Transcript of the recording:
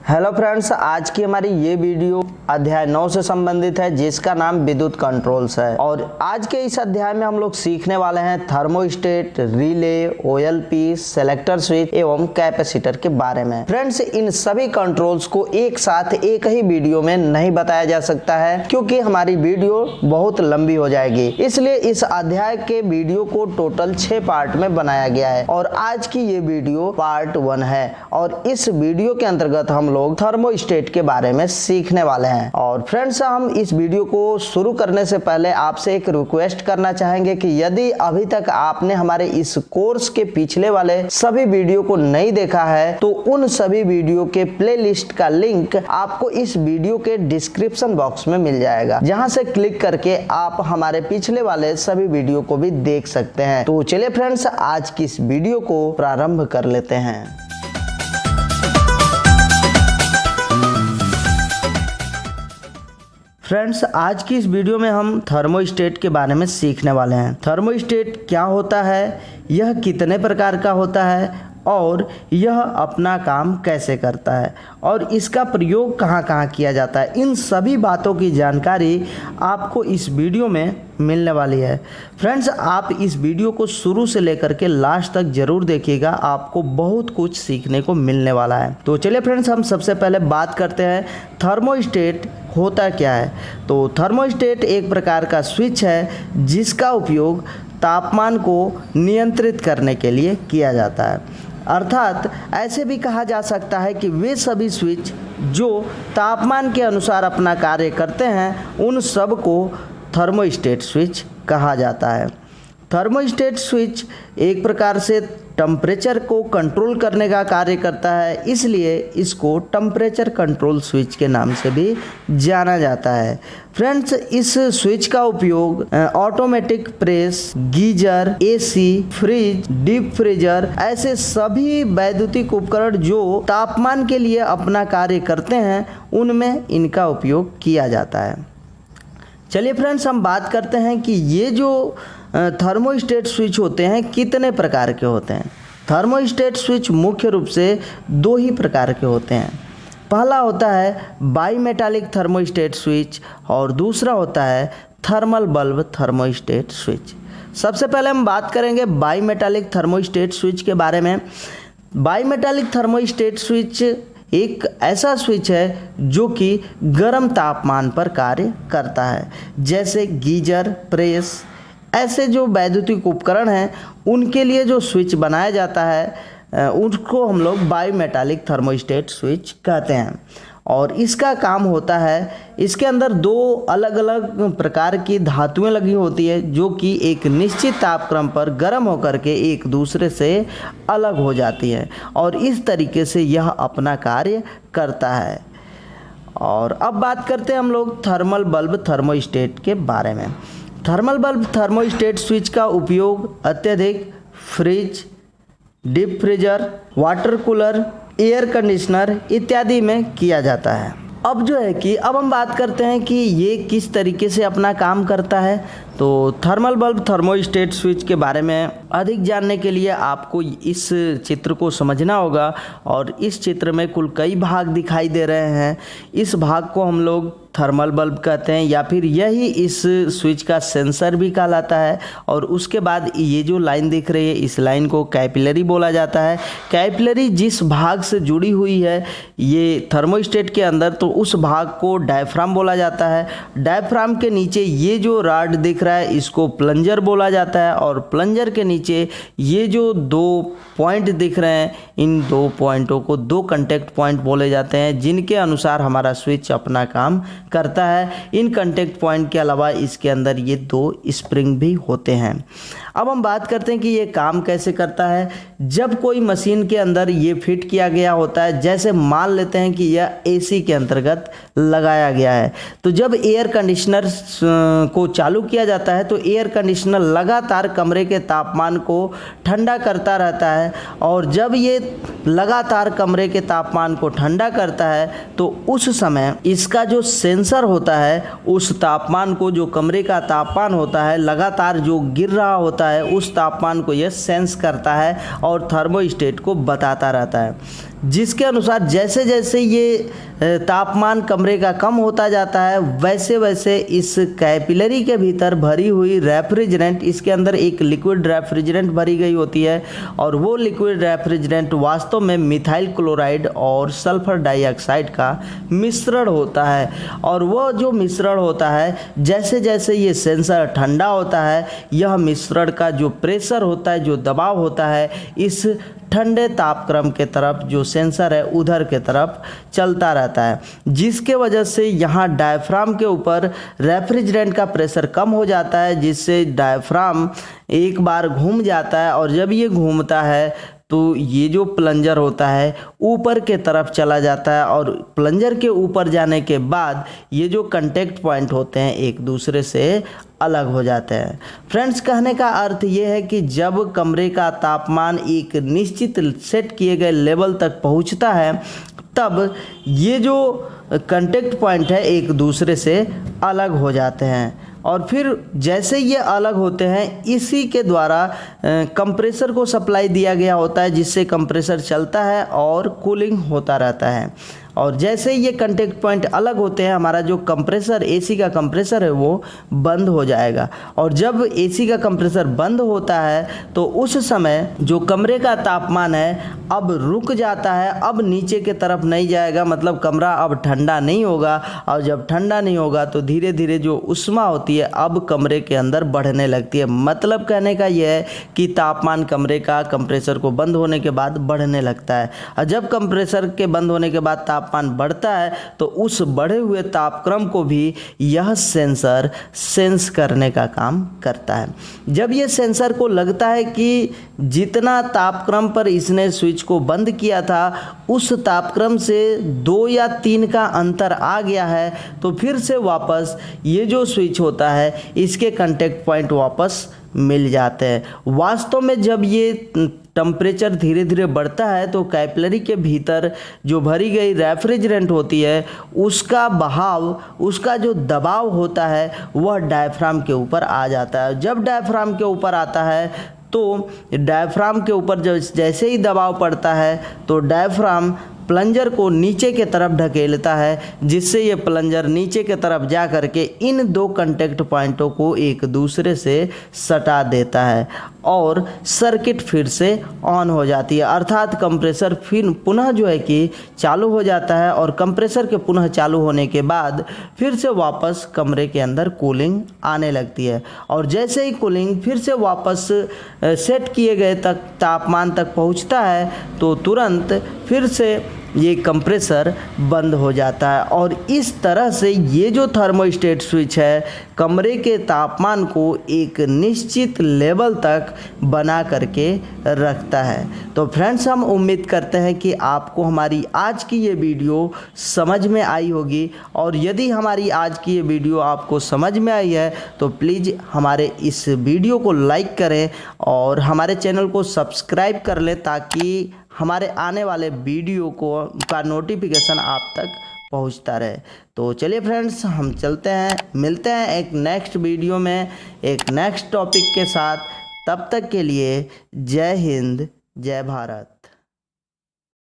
Hello friends, आज की हमारी ये वीडियो अध्याय 9 से संबंधित है जिसका नाम विद्युत कंट्रोल्स है। और आज के इस अध्याय में हम लोग सीखने वाले हैं thermostat, relay, OLP, selector switch एवं कैपेसिटर के बारे में। फ्रेंड्स, इन सभी कंट्रोल्स को एक साथ एक ही वीडियो में नहीं बताया जा सकता है क्योंकि हमारी वीडियो बहुत लंबी हो जाएगी। इसलिए इस अध्याय के वीडियो को टोटल 6 पार्ट में बनाया गया है और आज की ये वीडियो पार्ट 1 है। और इस वीडियो के अंतर्गत हम लोग थर्मोस्टेट के बारे में सीखने वाले हैं। और फ्रेंड्स, हम इस वीडियो को शुरू करने से पहले आपसे एक रिक्वेस्ट करना चाहेंगे कि यदि अभी तक आपने हमारे इस कोर्स के पिछले वाले सभी वीडियो को नहीं देखा है तो उन सभी वीडियो के प्लेलिस्ट का लिंक आपको इस वीडियो के डिस्क्रिप्शन बॉक्स में मिल जाएगा, जहां से क्लिक करके आप हमारे पिछले वाले सभी वीडियो को भी देख सकते हैं। तो चलिए फ्रेंड्स, आज की इस वीडियो को प्रारंभ कर लेते हैं। फ्रेंड्स, आज की इस वीडियो में हम थर्मोस्टेट के बारे में सीखने वाले हैं। थर्मोस्टेट क्या होता है, यह कितने प्रकार का होता है और यह अपना काम कैसे करता है और इसका प्रयोग कहाँ कहाँ किया जाता है, इन सभी बातों की जानकारी आपको इस वीडियो में मिलने वाली है। फ्रेंड्स, आप इस वीडियो को शुरू से लेकर के लास्ट तक जरूर देखिएगा, आपको बहुत कुछ सीखने को मिलने वाला है। तो चलिए फ्रेंड्स, हम सबसे पहले बात करते हैं थर्मोस्टेट होता क्या है। तो थर्मोस्टेट एक प्रकार का स्विच है जिसका उपयोग तापमान को नियंत्रित करने के लिए किया जाता है। अर्थात ऐसे भी कहा जा सकता है कि वे सभी स्विच जो तापमान के अनुसार अपना कार्य करते हैं उन सब को थर्मोस्टेट स्विच कहा जाता है। थर्मोस्टेट स्विच एक प्रकार से टेम्परेचर को कंट्रोल करने का कार्य करता है, इसलिए इसको टेम्परेचर कंट्रोल स्विच के नाम से भी जाना जाता है। फ्रेंड्स, इस स्विच का उपयोग automatic press, geyser, AC, fridge, deep freezer ऐसे सभी वैद्युतिक उपकरण जो तापमान के लिए अपना कार्य करते हैं उनमें इनका उपयोग किया जाता है। चलिए फ्रेंड्स, हम बात करते हैं कि ये जो थर्मोस्टेट स्विच होते हैं कितने प्रकार के होते हैं। थर्मोस्टेट स्विच मुख्य रूप से 2 ही प्रकार के होते हैं। पहला होता है बाईमेटालिक थर्मोस्टेट स्विच और दूसरा होता है थर्मल बल्ब थर्मोस्टेट स्विच। सबसे पहले हम बात करेंगे बाईमेटालिक थर्मोस्टेट स्विच के बारे में। बाईमेटालिक थर्मोस्टेट स्विच एक ऐसा स्विच है जो कि गर्म तापमान पर कार्य करता है, जैसे गीजर, प्रेस ऐसे जो वैद्युतिक उपकरण हैं उनके लिए जो स्विच बनाया जाता है उनको हम लोग बाईमेटालिक थर्मोस्टेट स्विच कहते हैं। और इसका काम होता है, इसके अंदर 2 अलग अलग प्रकार की धातुएं लगी होती है जो कि एक निश्चित तापक्रम पर गर्म होकर के एक दूसरे से अलग हो जाती हैं और इस तरीके से यह अपना कार्य करता है। और अब बात करते हैं हम लोग थर्मल बल्ब थर्मोस्टेट के बारे में। थर्मल बल्ब थर्मोस्टेट स्विच का उपयोग अत्यधिक fridge, deep freezer, water cooler, air conditioner इत्यादि में किया जाता है। अब जो है कि अब हम बात करते हैं कि ये किस तरीके से अपना काम करता है। तो थर्मल बल्ब थर्मोस्टेट स्विच के बारे में अधिक जानने के लिए आपको इस चित्र को समझना होगा। और इस चित्र में कुल कई भाग दिखाई दे रहे हैं। इस भाग को हम लोग थर्मल बल्ब कहते हैं या फिर यही इस स्विच का सेंसर भी कहलाता है। और उसके बाद ये जो लाइन दिख रही है इस लाइन को कैपिलरी बोला जाता है। कैपिलरी जिस भाग से जुड़ी हुई है ये थर्मोस्टेट के अंदर, तो उस भाग को डायफ्राम बोला जाता है। डायफ्राम के नीचे ये जो रॉड दिख रहा है इसको प्लंजर बोला जाता है। और प्लंजर के नीचे ये जो 2 पॉइंट दिख रहे हैं इन 2 पॉइंटों को 2 कांटेक्ट पॉइंट बोले जाते हैं, जिनके अनुसार हमारा स्विच अपना काम करता है। इन कांटेक्ट पॉइंट के अलावा इसके अंदर ये 2 स्प्रिंग भी होते हैं। अब हम बात करते हैं कि ये काम कैसे करता है। जब कोई मशीन के अंदर ये फिट किया गया होता है, जैसे मान लेते हैं कि यह एसी के अंतर्गत लगाया गया है, तो जब एयर कंडीशनर को चालू किया जाता है तो एयर कंडीशनर लगातार कमरे के तापमान को ठंडा करता रहता है। और जब ये लगातार कमरे के तापमान को ठंडा करता है तो उस समय इसका जो सेंसर होता है उस तापमान को, जो कमरे का तापमान होता है लगातार जो गिर रहा होता है, उस तापमान को यह सेंस करता है और थर्मोस्टेट को बताता रहता है। जिसके अनुसार जैसे जैसे ये तापमान कमरे का कम होता जाता है वैसे वैसे इस कैपिलरी के भीतर भरी हुई रेफ्रिजरेंट, इसके अंदर एक लिक्विड रेफ्रिजरेंट भरी गई होती है और वो लिक्विड रेफ्रिजरेंट वास्तव में मिथाइल क्लोराइड और सल्फर डाइऑक्साइड का मिश्रण होता है। और वो जो मिश्रण होता है जैसे जैसे ये सेंसर ठंडा होता है, यह मिश्रण का जो प्रेशर होता है, जो दबाव होता है, इस ठंडे तापक्रम के तरफ जो सेंसर है उधर के तरफ चलता रहता है, जिसके वजह से यहाँ डायफ्राम के ऊपर रेफ्रिजरेंट का प्रेशर कम हो जाता है, जिससे डायफ्राम एक बार घूम जाता है। और जब ये घूमता है तो ये जो प्लंजर होता है ऊपर के तरफ चला जाता है और प्लंजर के ऊपर जाने के बाद ये जो कांटेक्ट पॉइंट होते हैं एक दूसरे से अलग हो जाते हैं। फ्रेंड्स, कहने का अर्थ ये है कि जब कमरे का तापमान एक निश्चित सेट किए गए लेवल तक पहुंचता है तब ये जो कांटेक्ट पॉइंट है एक दूसरे से अलग हो जाते हैं और फिर जैसे ये अलग होते हैं इसी के द्वारा कंप्रेसर को सप्लाई दिया गया होता है, जिससे कंप्रेसर चलता है और कूलिंग होता रहता है। और जैसे ये कांटेक्ट पॉइंट अलग होते हैं हमारा जो कंप्रेसर एसी का कंप्रेसर है वो बंद हो जाएगा। और जब एसी का कंप्रेसर बंद होता है तो उस समय जो कमरे का तापमान है अब रुक जाता है, अब नीचे के तरफ नहीं जाएगा, मतलब कमरा अब ठंडा नहीं होगा। और जब ठंडा नहीं होगा तो धीरे धीरे जो उष्मा होती है अब कमरे के अंदर बढ़ने लगती है। मतलब कहने का यह है कि तापमान कमरे का कंप्रेसर को बंद होने के बाद बढ़ने लगता है। और जब कंप्रेसर के बंद होने के बाद तापमान बढ़ता है तो उस बढ़े हुए तापक्रम को भी यह सेंसर सेंस करने का काम करता है। जब ये सेंसर को लगता है कि जितना तापक्रम पर इसने स्विच को बंद किया था उस तापक्रम से 2 या 3 का अंतर आ गया है तो फिर से वापस ये जो स्विच होता है इसके कांटेक्ट पॉइंट वापस मिल जाते हैं। वास्तव में जब ये टेम्परेचर धीरे धीरे बढ़ता है तो कैपिलरी के भीतर जो भरी गई रेफ्रिजरेंट होती है उसका बहाव, उसका जो दबाव होता है वह डायफ्राम के ऊपर आ जाता है। जब डायफ्राम के ऊपर आता है तो डायफ्राम के ऊपर जैसे ही दबाव पड़ता है तो डायफ्राम प्लंजर को नीचे के तरफ ढकेलता है, जिससे ये प्लंजर नीचे के तरफ जा करके इन 2 कांटेक्ट पॉइंटों को एक दूसरे से सटा देता है और सर्किट फिर से ऑन हो जाती है। अर्थात कंप्रेसर फिर पुनः जो है कि चालू हो जाता है और कंप्रेसर के पुनः चालू होने के बाद फिर से वापस कमरे के अंदर कूलिंग आने लगती है। और जैसे ही कूलिंग फिर से वापस सेट किए गए तक तापमान तक पहुंचता है तो तुरंत फिर से ये कंप्रेसर बंद हो जाता है। और इस तरह से ये जो थर्मोस्टेट स्विच है कमरे के तापमान को एक निश्चित लेवल तक बना करके रखता है। तो फ्रेंड्स, हम उम्मीद करते हैं कि आपको हमारी आज की ये वीडियो समझ में आई होगी और यदि हमारी आज की ये वीडियो आपको समझ में आई है तो प्लीज़ हमारे इस वीडियो को लाइक करें और हमारे चैनल को सब्सक्राइब कर लें ताकि हमारे आने वाले वीडियो का नोटिफिकेशन आप तक पहुंचता रहे। तो चलिए फ्रेंड्स, हम चलते हैं, मिलते हैं एक नेक्स्ट वीडियो में एक नेक्स्ट टॉपिक के साथ। तब तक के लिए जय हिंद, जय भारत।